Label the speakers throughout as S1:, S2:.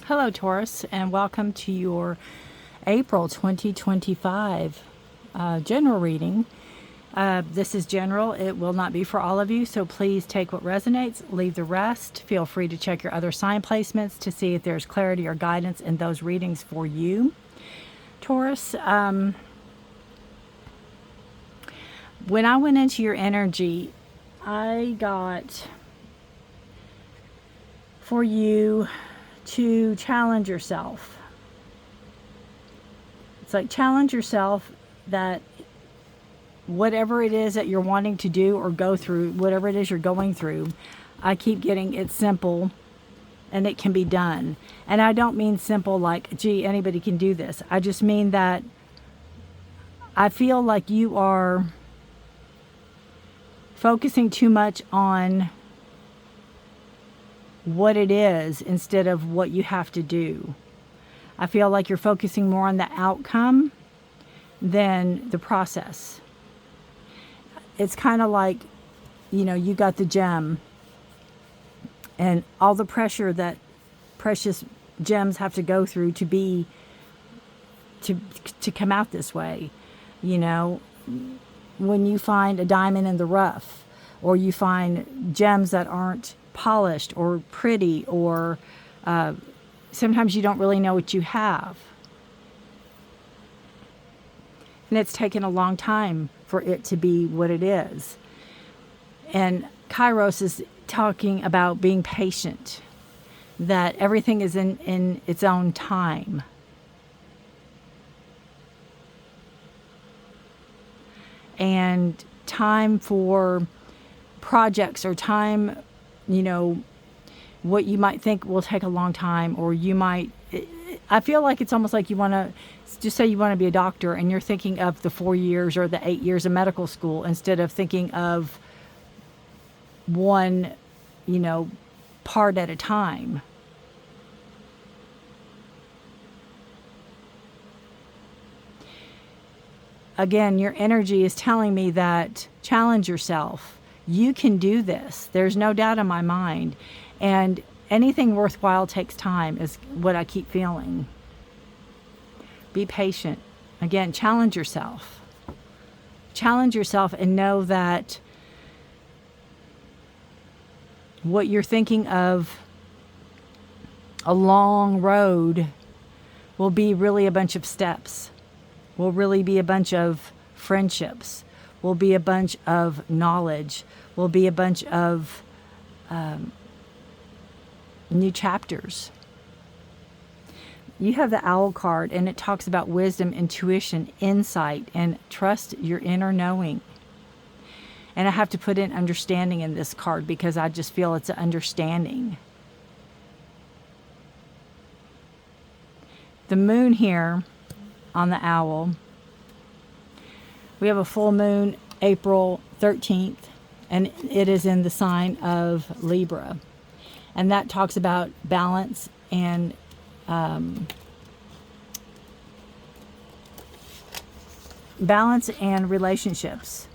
S1: Hello, Taurus, and welcome to your April 2025 general reading. This is general. It will not be for all of you, so please take what resonates, leave the rest. Feel free to check your other sign placements to see if there's clarity or guidance in those readings for you. Taurus, when I went into your energy, I got for you to challenge yourself. It's like challenge yourself that whatever it is that you're wanting to do or go through, whatever it is you're going through, I keep getting it's simple and it can be done. And I don't mean simple like, gee, anybody can do this. I just mean that I feel like you are focusing too much on what it is instead of what you have to do. I feel like you're focusing more on the outcome than the process. It's kind of like, you got the gem and all the pressure that precious gems have to go through to come out this way. When you find a diamond in the rough, or you find gems that aren't polished or pretty, or sometimes you don't really know what you have. And it's taken a long time for it to be what it is. And Kairos is talking about being patient, that everything is in its own time. And time for projects or time, what you might think will take a long time, or I feel like it's almost like you want to, just say you want to be a doctor and you're thinking of the 4 years or the 8 years of medical school instead of thinking of one, part at a time. Again, your energy is telling me that challenge yourself. You can do this. There's no doubt in my mind. And anything worthwhile takes time is what I keep feeling. Be patient. Again, challenge yourself. Challenge yourself and know that what you're thinking of, a long road, will be really a bunch of steps. Will really be a bunch of friendships. Will be a bunch of knowledge. Will be a bunch of new chapters. You have the owl card, and it talks about wisdom, intuition, insight, and trust your inner knowing. And I have to put in understanding in this card because I just feel it's an understanding. The moon here on the owl, we have a full moon April 13th, and it is in the sign of Libra. And that talks about balance and relationships,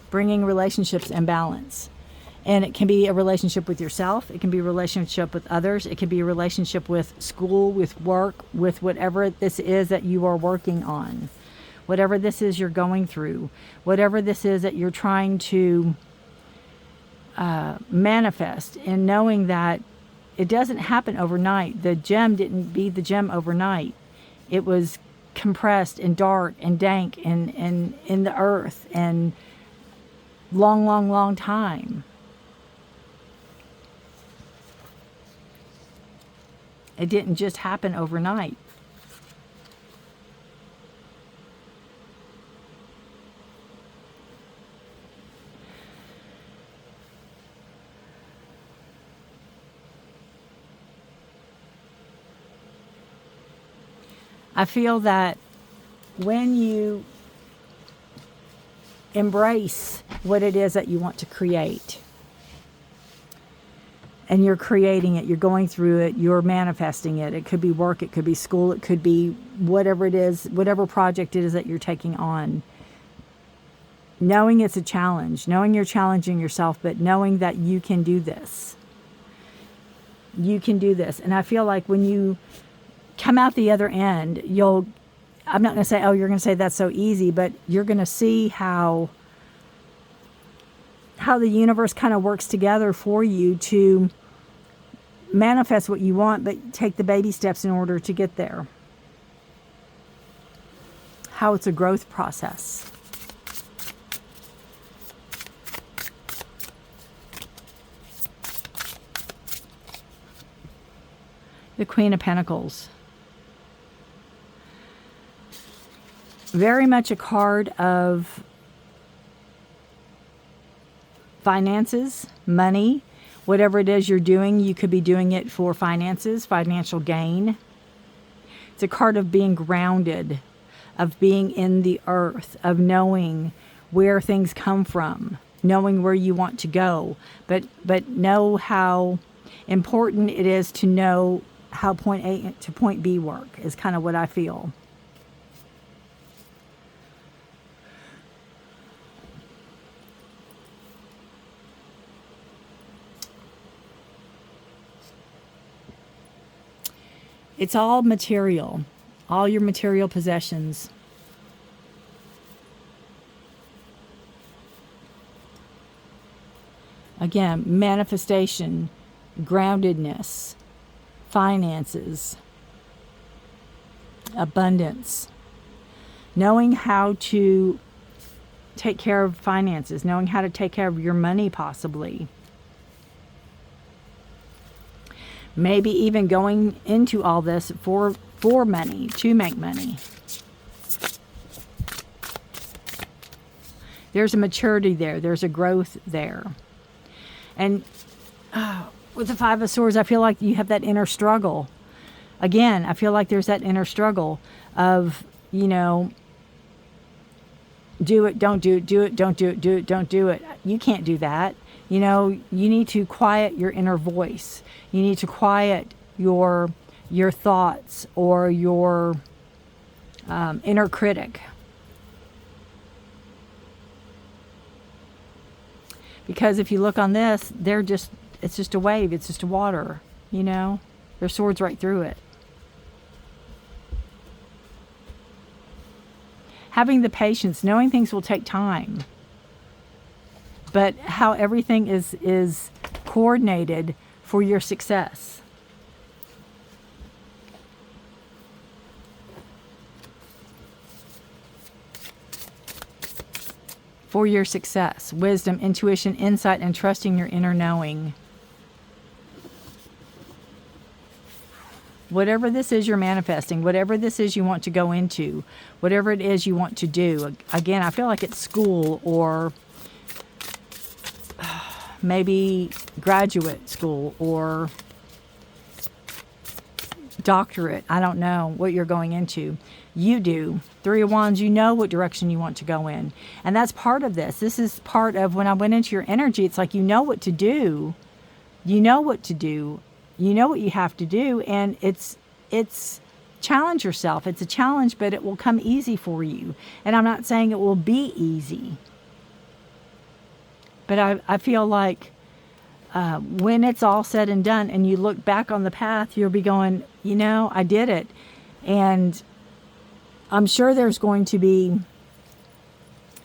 S1: bringing relationships and balance. And it can be a relationship with yourself. It can be a relationship with others. It can be a relationship with school, with work, with whatever this is that you are working on. Whatever this is you're going through. Whatever this is that you're trying to manifest. And knowing that it doesn't happen overnight. The gem didn't be the gem overnight. It was compressed and dark and dank and in the earth and long time. It didn't just happen overnight. I feel that when you embrace what it is that you want to create, and you're creating it, you're going through it, you're manifesting it. It could be work, it could be school, it could be whatever it is, whatever project it is that you're taking on. Knowing it's a challenge, knowing you're challenging yourself, but knowing that you can do this. You can do this. And I feel like when you come out the other end, I'm not going to say, oh, you're going to say that's so easy, but you're going to see how the universe kind of works together for you to manifest what you want, but take the baby steps in order to get there. How it's a growth process. The Queen of Pentacles. Very much a card of finances, money, whatever it is you're doing. You could be doing it for finances, financial gain. It's a card of being grounded, of being in the earth, of knowing where things come from, knowing where you want to go, but know how important it is to know how point A to point B work, is kind of what I feel. It's all material, all your material possessions. Again, manifestation, groundedness, finances, abundance, knowing how to take care of finances, knowing how to take care of your money possibly. Maybe even going into all this for money, to make money. There's a maturity there. There's a growth there. And with the Five of Swords, I feel like you have that inner struggle. Again, I feel like there's that inner struggle of, do it, don't do it, do it, don't do it, do it, don't do it. You can't do that. You need to quiet your inner voice. You need to quiet your thoughts or your inner critic. Because if you look on this, it's just a wave. It's just a water, There's swords right through it. Having the patience, knowing things will take time. But how everything is coordinated for your success. For your success. Wisdom, intuition, insight, and trusting your inner knowing. Whatever this is you're manifesting, whatever this is you want to go into, whatever it is you want to do. Again, I feel like it's school or maybe graduate school or doctorate. I don't know what you're going into. You do. Three of Wands, you know what direction you want to go in. And that's part of this. This is part of when I went into your energy. It's like you know what to do. You know what to do. You know what you have to do. And it's challenge yourself. It's a challenge, but it will come easy for you. And I'm not saying it will be easy. But I feel like when it's all said and done and you look back on the path, you'll be going, I did it. And I'm sure there's going to be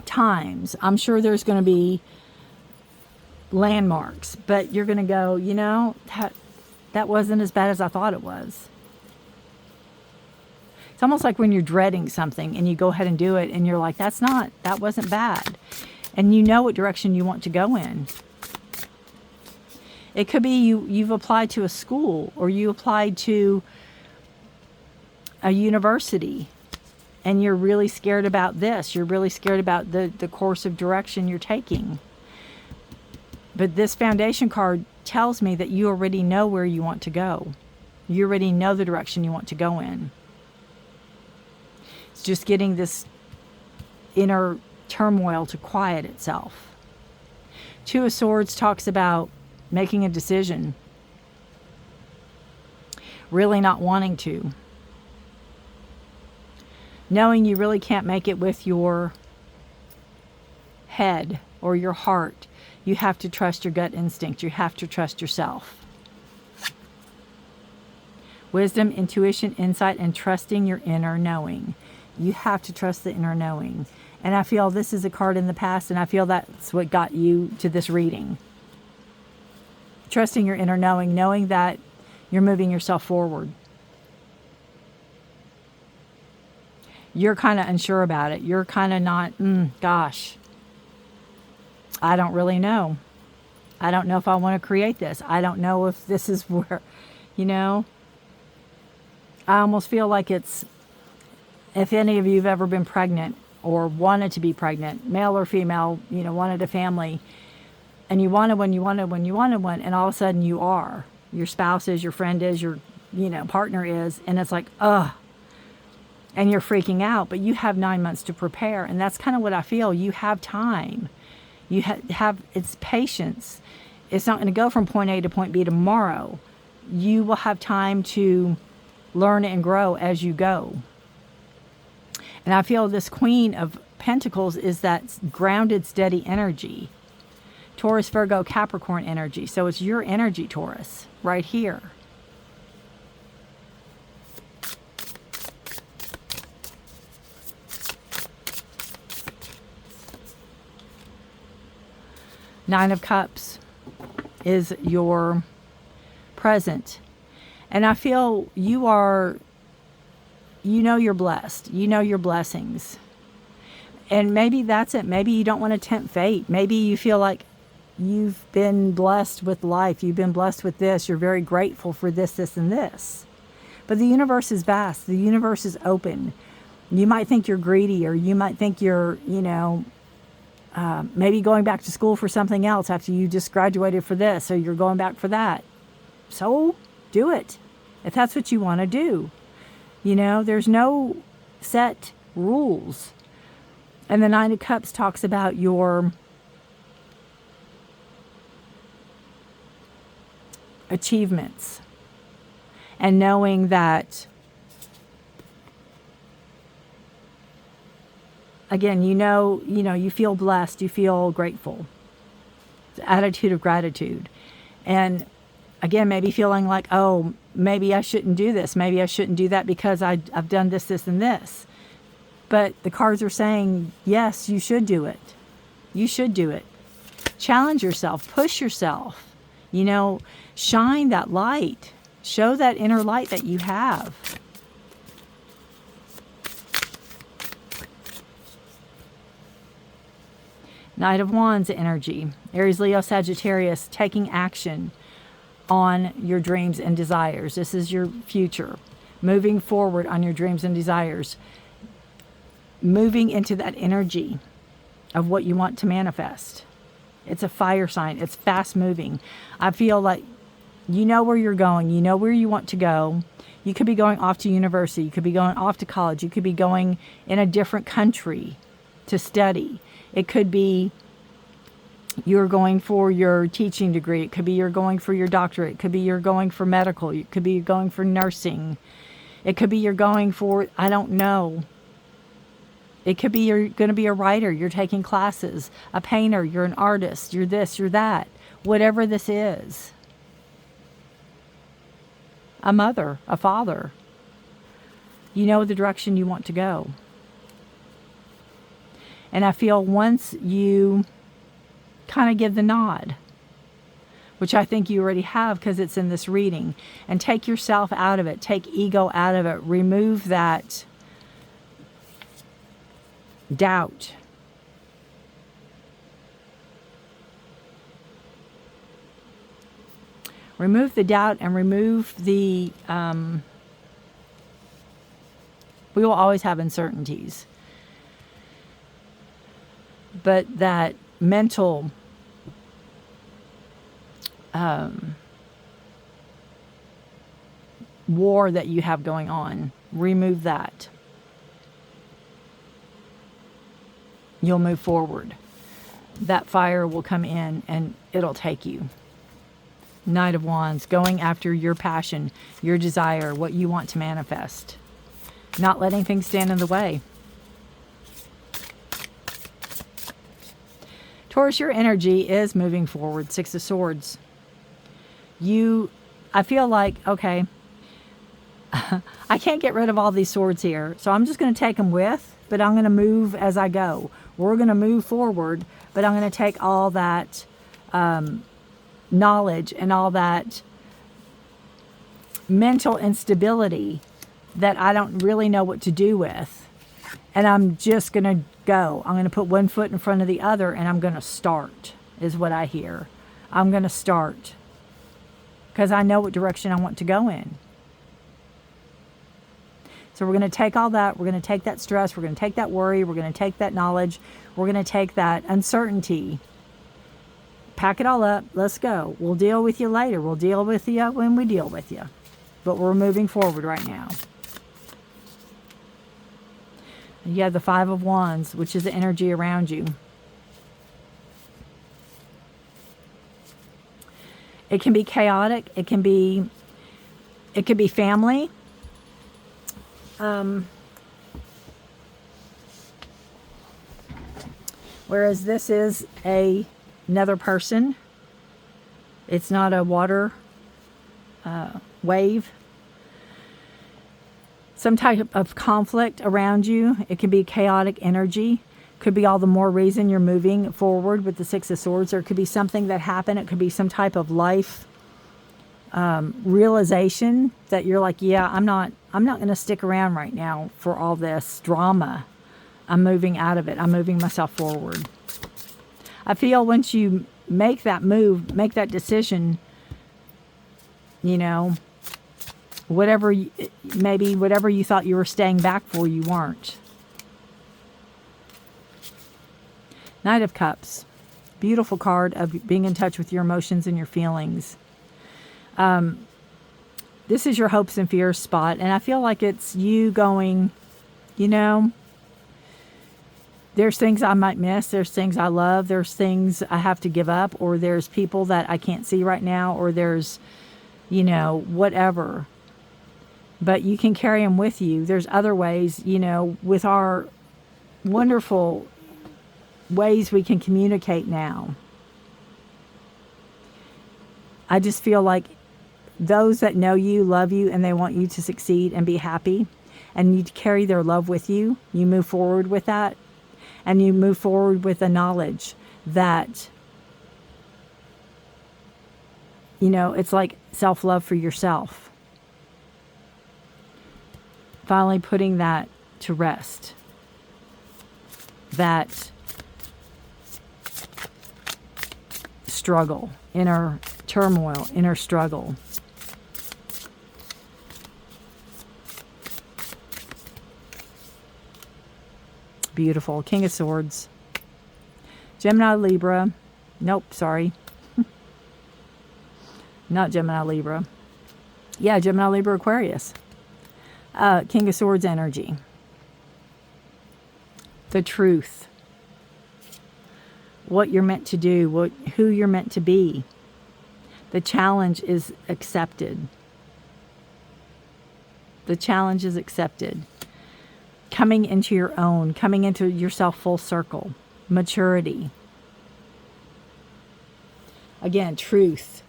S1: times. I'm sure there's going to be landmarks. But you're going to go, that wasn't as bad as I thought it was. It's almost like when you're dreading something and you go ahead and do it and you're like, that wasn't bad. And you know what direction you want to go in. It could be you've applied to a school or you applied to a university and you're really scared about this. You're really scared about the course of direction you're taking. But this foundation card tells me that you already know where you want to go. You already know the direction you want to go in. It's just getting this inner turmoil to quiet itself. Two of Swords talks about making a decision. Really not wanting to. Knowing you really can't make it with your head or your heart. You have to trust your gut instinct. You have to trust yourself. Wisdom, intuition, insight, and trusting your inner knowing. You have to trust the inner knowing. And I feel this is a card in the past, and I feel that's what got you to this reading. Trusting your inner knowing, knowing that you're moving yourself forward. You're kind of unsure about it. You're kind of not, gosh, I don't really know. I don't know if I want to create this. I don't know if this is where, I almost feel like it's, if any of you have ever been pregnant or wanted to be pregnant, male or female, wanted a family, and you wanted one, and all of a sudden you are. Your spouse is, your friend is, your, partner is, and it's like, ugh. And you're freaking out, but you have 9 months to prepare. And that's kind of what I feel. You have time. You have, it's patience. It's not going to go from point A to point B tomorrow. You will have time to learn and grow as you go. And I feel this Queen of Pentacles is that grounded, steady energy. Taurus, Virgo, Capricorn energy. So it's your energy, Taurus, right here. Nine of Cups is your present. And I feel you are, you're blessed. You know your blessings. And maybe that's it. Maybe you don't want to tempt fate. Maybe you feel like you've been blessed with life. You've been blessed with this. You're very grateful for this, this, and this. But the universe is vast. The universe is open. You might think you're greedy, or you might think you're, maybe going back to school for something else after you just graduated for this, or you're going back for that. So do it if that's what you want to do. There's no set rules. And the Nine of Cups talks about your achievements and knowing that, again, you feel blessed, you feel grateful. The attitude of gratitude. And again, maybe feeling like, oh, maybe I shouldn't do this. Maybe I shouldn't do that because I've done this, this, and this. But the cards are saying, yes, you should do it. You should do it. Challenge yourself. Push yourself. Shine that light. Show that inner light that you have. Knight of Wands energy. Aries, Leo, Sagittarius, taking action on your dreams and desires. This is your future. Moving forward on your dreams and desires. Moving into that energy of what you want to manifest. It's a fire sign. It's fast moving. I feel like you know where you're going. You know where you want to go. You could be going off to university. You could be going off to college. You could be going in a different country to study. It could be you're going for your teaching degree. It could be you're going for your doctorate. It could be you're going for medical. It could be you're going for nursing. It could be you're going for, I don't know. It could be you're going to be a writer. You're taking classes. A painter. You're an artist. You're this, you're that. Whatever this is. A mother, a father. You know the direction you want to go. And I feel once you kind of give the nod, which I think you already have because it's in this reading, and take yourself out of it, take ego out of it, remove that doubt. Remove the doubt and remove the, we will always have uncertainties. But that mental war that you have going on, remove that. You'll move forward. That fire will come in and it'll take you. Knight of Wands, going after your passion, your desire, what you want to manifest. Not letting things stand in the way. Taurus, your energy is moving forward. Six of Swords. I feel like, okay, I can't get rid of all these swords here. So I'm just going to take them with, but I'm going to move as I go. We're going to move forward, but I'm going to take all that knowledge and all that mental instability that I don't really know what to do with. And I'm just going to go. I'm going to put one foot in front of the other, and I'm going to start, is what I hear. I'm going to start because I know what direction I want to go in. So we're going to take all that. We're going to take that stress. We're going to take that worry. We're going to take that knowledge. We're going to take that uncertainty. Pack it all up. Let's go. We'll deal with you later. We'll deal with you when we deal with you. But we're moving forward right now. You have the Five of Wands, which is the energy around you. It can be chaotic. It can be family. Whereas this is another person. It's not a water wave. Some type of conflict around you. It can be chaotic energy. Could be all the more reason you're moving forward with the Six of Swords. Or it could be something that happened. It could be some type of life realization that you're like, yeah, I'm not going to stick around right now for all this drama. I'm moving out of it. I'm moving myself forward. I feel once you make that move, make that decision, you know, maybe whatever you thought you were staying back for, you weren't. Knight of Cups. Beautiful card of being in touch with your emotions and your feelings. This is your hopes and fears spot. And I feel like it's you going, you know, there's things I might miss. There's things I love. There's things I have to give up. Or there's people that I can't see right now. Or there's, you know, whatever. But you can carry them with you. There's other ways, you know, with our wonderful ways we can communicate now. I just feel like those that know you, love you, and they want you to succeed and be happy, and you carry their love with you. You move forward with that, and you move forward with the knowledge that, you know, it's like self-love for yourself. Finally putting that to rest. That struggle, inner turmoil, inner struggle. Beautiful. King of Swords. Gemini, Libra. Nope, sorry. Not Gemini, Libra. Yeah, Gemini, Libra, Aquarius. King of Swords energy. The truth. What you're meant to do. Who you're meant to be. The challenge is accepted. The challenge is accepted. Coming into your own. Coming into yourself full circle. Maturity. Again, truth.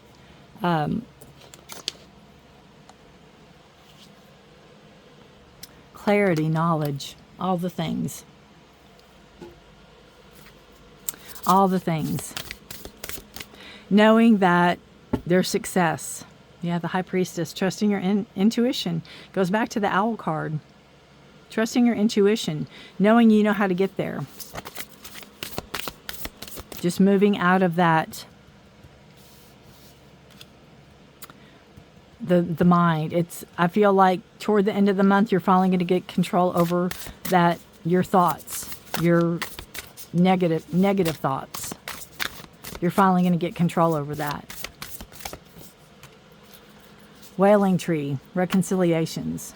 S1: Clarity, knowledge, all the things. All the things. Knowing that there's success. Yeah, the High Priestess. Trusting your intuition. Goes back to the Owl card. Trusting your intuition. Knowing you know how to get there. Just moving out of that. The mind. I feel like toward the end of the month, you're finally going to get control over that, your thoughts, your negative thoughts. You're finally going to get control over that. Wailing tree, reconciliations.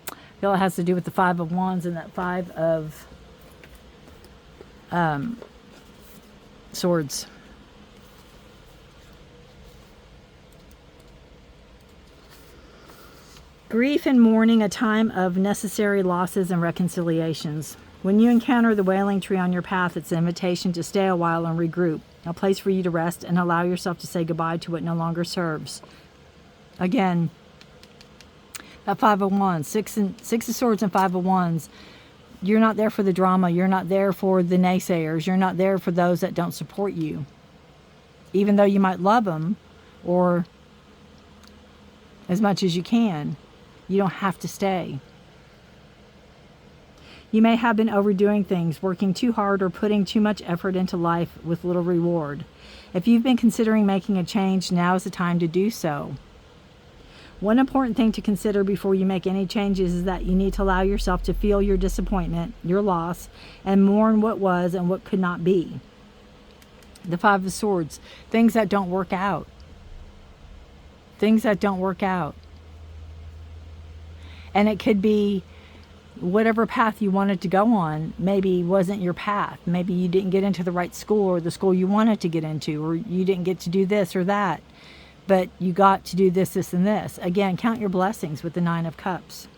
S1: I feel it has to do with the Five of Wands and that Five of Swords. Grief and mourning, a time of necessary losses and reconciliations. When you encounter the wailing tree on your path, it's an invitation to stay a while and regroup. a place for you to rest and allow yourself to say goodbye to what no longer serves. Again, that Five of Wands, Six of Swords and Five of Wands. You're not there for the drama. You're not there for the naysayers. You're not there for those that don't support you. Even though you might love them, or as much as you can, you don't have to stay. You may have been overdoing things, working too hard, or putting too much effort into life with little reward. If you've been considering making a change, now is the time to do so. One important thing to consider before you make any changes is that you need to allow yourself to feel your disappointment, your loss, and mourn what was and what could not be. The Five of Swords, things that don't work out. Things that don't work out. And it could be whatever path you wanted to go on maybe wasn't your path. Maybe you didn't get into the right school, or the school you wanted to get into, or you didn't get to do this or that. But you got to do this, this, and this. Again, count your blessings with the Nine of Cups.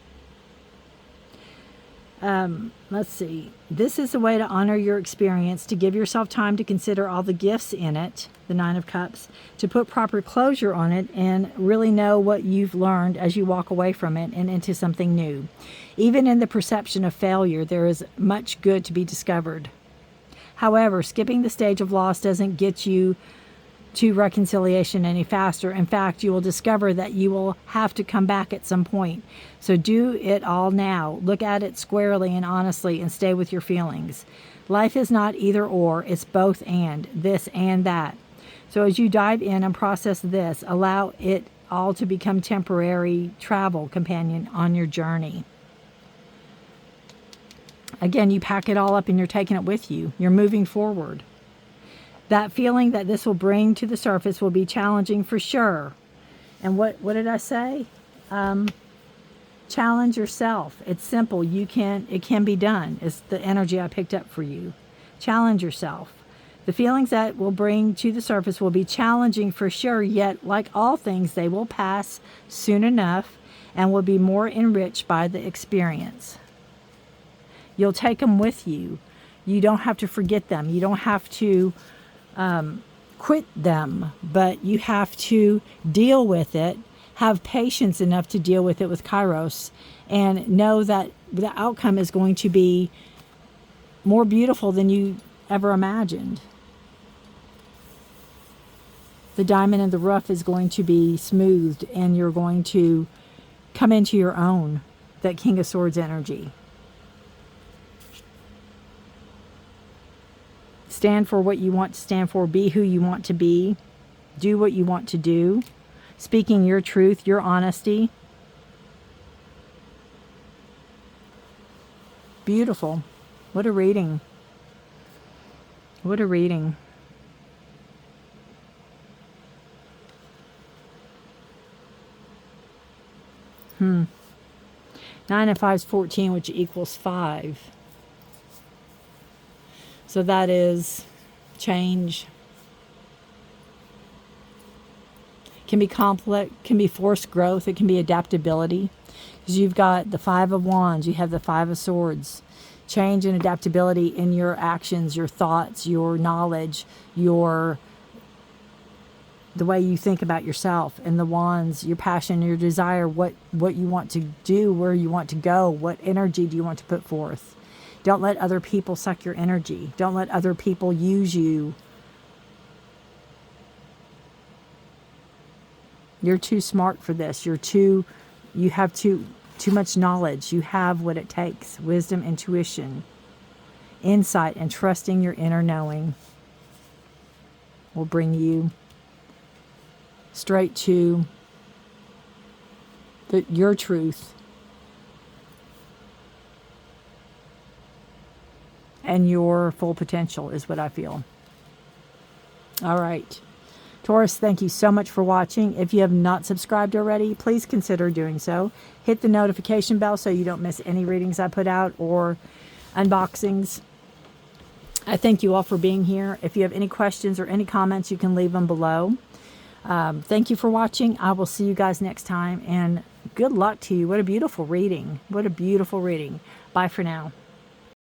S1: Let's see. This is a way to honor your experience, to give yourself time to consider all the gifts in it, the Nine of Cups, to put proper closure on it and really know what you've learned as you walk away from it and into something new. Even in the perception of failure, there is much good to be discovered. However, skipping the stage of loss doesn't get you to reconciliation any faster. In fact, you will discover that you will have to come back at some point. So do it all now. Look at it squarely and honestly, and stay with your feelings. Life is not either or, it's both and, this and that. So as you dive in and process this, allow it all to become temporary travel companion on your journey. Again, you pack it all up and you're taking it with you. You're moving forward. That feeling that this will bring to the surface will be challenging for sure. And what did I say? Challenge yourself. It's simple. It can be done. It's the energy I picked up for you. Challenge yourself. The feelings that will bring to the surface will be challenging for sure, yet like all things, they will pass soon enough and will be more enriched by the experience. You'll take them with you. You don't have to forget them. You don't have to quit them, but you have to deal with it, have patience enough to deal with it with Kairos, and know that the outcome is going to be more beautiful than you ever imagined. The diamond in the rough is going to be smoothed, and you're going to come into your own, that King of Swords energy. Stand for what you want to stand for. Be who you want to be. Do what you want to do. Speaking your truth, your honesty. Beautiful. What a reading. What a reading. Nine and 5 is 14, which equals 5. So that is change. Can be complex, can be forced growth, it can be adaptability. Because you've got the Five of Wands, you have the Five of Swords. Change and adaptability in your actions, your thoughts, your knowledge, the way you think about yourself. And the Wands, your passion, your desire, what you want to do, where you want to go, what energy do you want to put forth. Don't let other people suck your energy. Don't let other people use you. You're too smart for this. You have too much knowledge. You have what it takes. Wisdom, intuition, insight, and trusting your inner knowing will bring you straight to your truth. And your full potential is what I feel. All right. Taurus, thank you so much for watching. If you have not subscribed already, please consider doing so. Hit the notification bell so you don't miss any readings I put out or unboxings. I thank you all for being here. If you have any questions or any comments, you can leave them below. Thank you for watching. I will see you guys next time. And good luck to you. What a beautiful reading. What a beautiful reading. Bye for now.